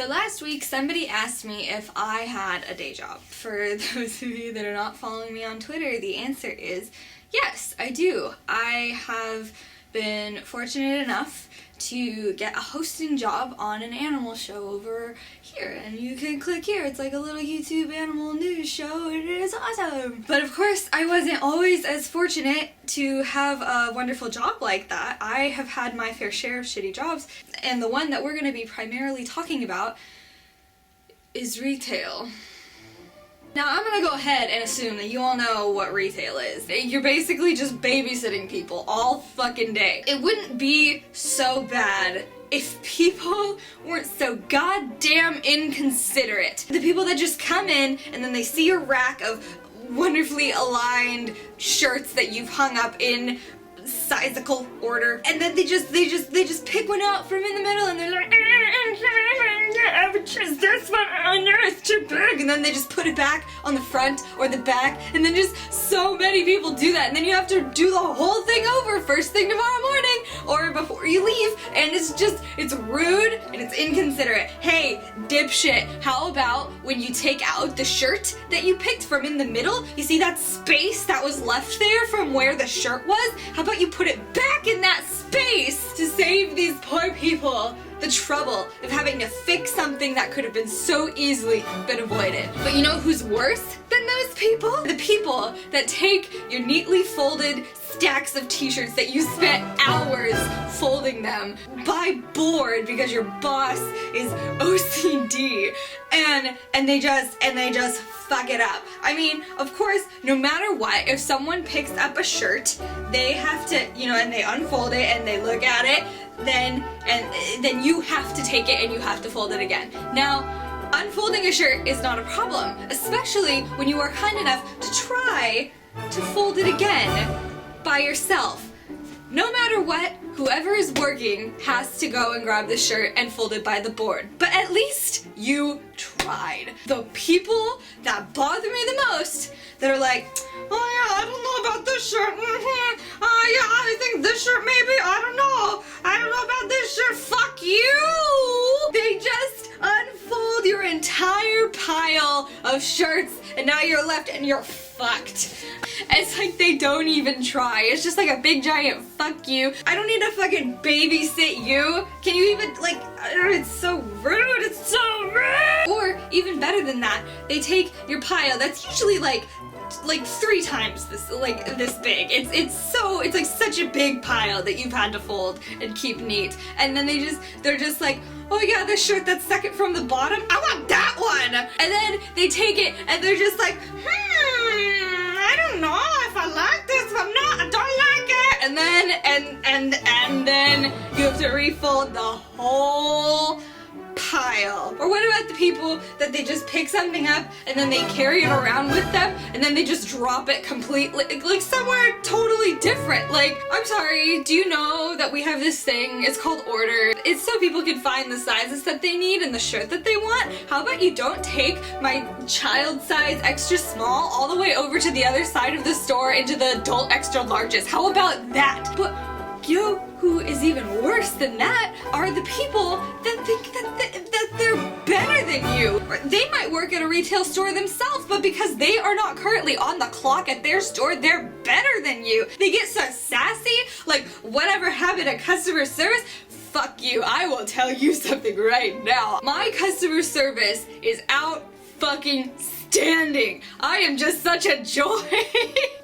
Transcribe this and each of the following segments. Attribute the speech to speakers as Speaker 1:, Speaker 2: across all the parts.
Speaker 1: So last week somebody asked me if I had a day job. For those of you that are not following me on Twitter, the answer is yes, I do. I have been fortunate enough to get a hosting job on an animal show over here, and you can click here. It's like a little YouTube animal news show, and it is awesome. But of course, I wasn't always as fortunate to have a wonderful job like that. I have had my fair share of shitty jobs, and the one that we're going to be primarily talking about is retail. Now, I'm gonna go ahead and assume that you all know what retail is. You're basically just babysitting people all fucking day. It wouldn't be so bad if people weren't so goddamn inconsiderate. The people that just come in and then they see your rack of wonderfully aligned shirts that you've hung up in sizical order, and then they just pick one out from in the middle, and they're like, I would choose this one, oh no, it's too big, and then they just put it back on the front or the back, and then just so many people do that, and then you have to do the whole thing over first thing tomorrow morning or before you leave, and it's rude and it's inconsiderate. Hey, dipshit, how about when you take out the shirt that you picked from in the middle, you see that space that was left there from where the shirt was? How about you put it back in that space to save these poor people the trouble of having to fix something that could have been so easily been avoided. But you know who's worse than those people? The people that take your neatly folded stacks of t-shirts that you spent hours folding them by board because your boss is OCD, and they just fuck it up. I mean, of course, no matter what, if someone picks up a shirt, they have to, you know, and they unfold it and they look at it, then you have to take it and you have to fold it again. Now, unfolding a shirt is not a problem, especially when you are kind enough to try to fold it again by yourself. No matter what, whoever is working has to go and grab the shirt and fold it by the board. But at least you tried. The people that bother me the most, that are like, oh yeah, I don't know about this shirt, yeah, I think this shirt maybe, I don't know about this shirt, fuck you! They just unfold your entire pile of shirts, and now you're left and you're fucked. It's like they don't even try. It's just like a big giant fuck you. I don't need to fucking babysit you. Can you even, like, it's so rude, it's so rude! Or, even better than that, they take your pile that's usually like 3 times this big. It's like such a big pile that you've had to fold and keep neat. And then they're just like, oh yeah, this shirt that's second from the bottom, I want that one! And then they take it and they're just like, I don't know if I like this one, no, I don't like it! And then you have to refold the whole pile. Or what about the people that they just pick something up and then they carry it around with them and then they just drop it completely, like somewhere totally different? Like, I'm sorry, do you know that we have this thing, it's called order. It's so people can find the sizes that they need and the shirt that they want. How about you don't take my child size extra small all the way over to the other side of the store into the adult extra larges? How about that? But you know who is even worse than that are the people that think that they're better than you. They might work at a retail store themselves, but because they are not currently on the clock at their store, they're better than you. They get so sassy, like, whatever happened to customer service? Fuck you, I will tell you something right now. My customer service is out fucking standing. I am just such a joy.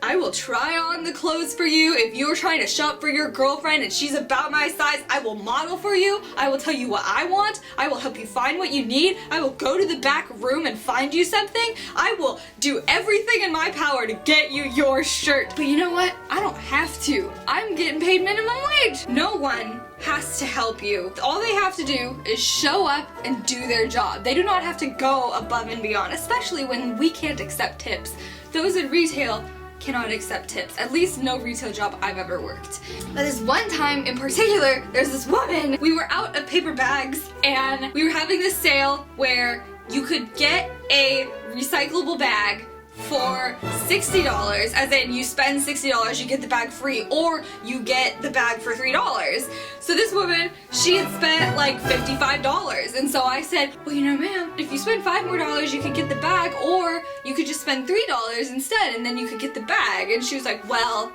Speaker 1: I will try on the clothes for you. If you're trying to shop for your girlfriend and she's about my size, I will model for you. I will tell you what I want. I will help you find what you need. I will go to the back room and find you something. I will do everything in my power to get you your shirt. But you know what? I don't have to. I'm getting paid minimum wage. No one has to help you. All they have to do is show up and do their job. They do not have to go above and beyond, especially when we can't accept tips. Those in retail cannot accept tips. At least no retail job I've ever worked. But this one time in particular, there's this woman, we were out of paper bags and we were having this sale where you could get a recyclable bag for $60, as in you spend $60, you get the bag free, or you get the bag for $3. So this woman, she had spent like $55, and so I said, well, you know, ma'am, if you spend $5 more, you could get the bag, or you could just spend $3 instead, and then you could get the bag. And she was like, well,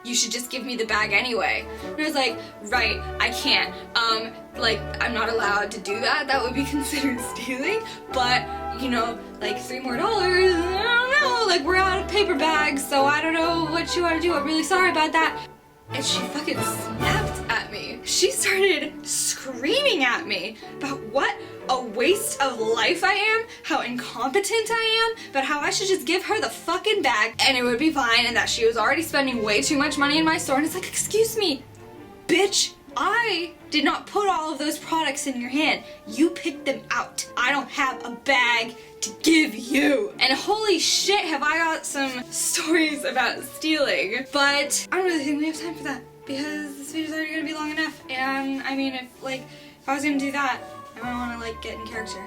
Speaker 1: you should just give me the bag anyway. And I was like, right, I can't. Like, I'm not allowed to do that. That would be considered stealing. But, you know, like $3 more, I don't know. Like, we're out of paper bags, so I don't know what you want to do. I'm really sorry about that. And she fucking snapped at me. She started screaming at me about what a waste of life I am, how incompetent I am, but how I should just give her the fucking bag and it would be fine, and that she was already spending way too much money in my store. And it's like, excuse me, bitch, I did not put all of those products in your hand. You picked them out. I don't have a bag to give you. And holy shit, have I got some stories about stealing. But I don't really think we have time for that, because this video's already gonna be long enough. And I mean, if I was gonna do that, I might wanna like get in character.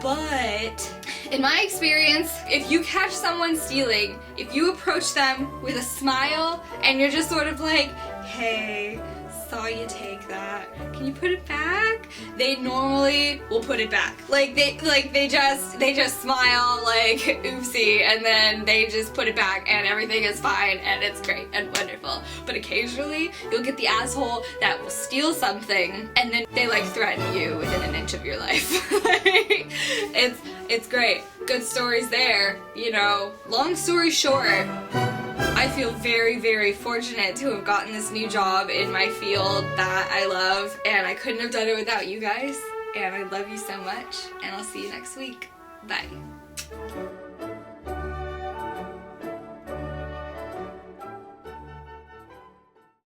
Speaker 1: But in my experience, if you catch someone stealing, if you approach them with a smile and you're just sort of like, hey, saw you take that, can you put it back? They normally will put it back. They just smile like oopsie, and then they just put it back and everything is fine and it's great and wonderful. But occasionally you'll get the asshole that will steal something and then they like threaten you within an inch of your life. It's great. Good stories there, you know. Long story short, I feel very, very fortunate to have gotten this new job in my field that I love, and I couldn't have done it without you guys, and I love you so much, and I'll see you next week. Bye.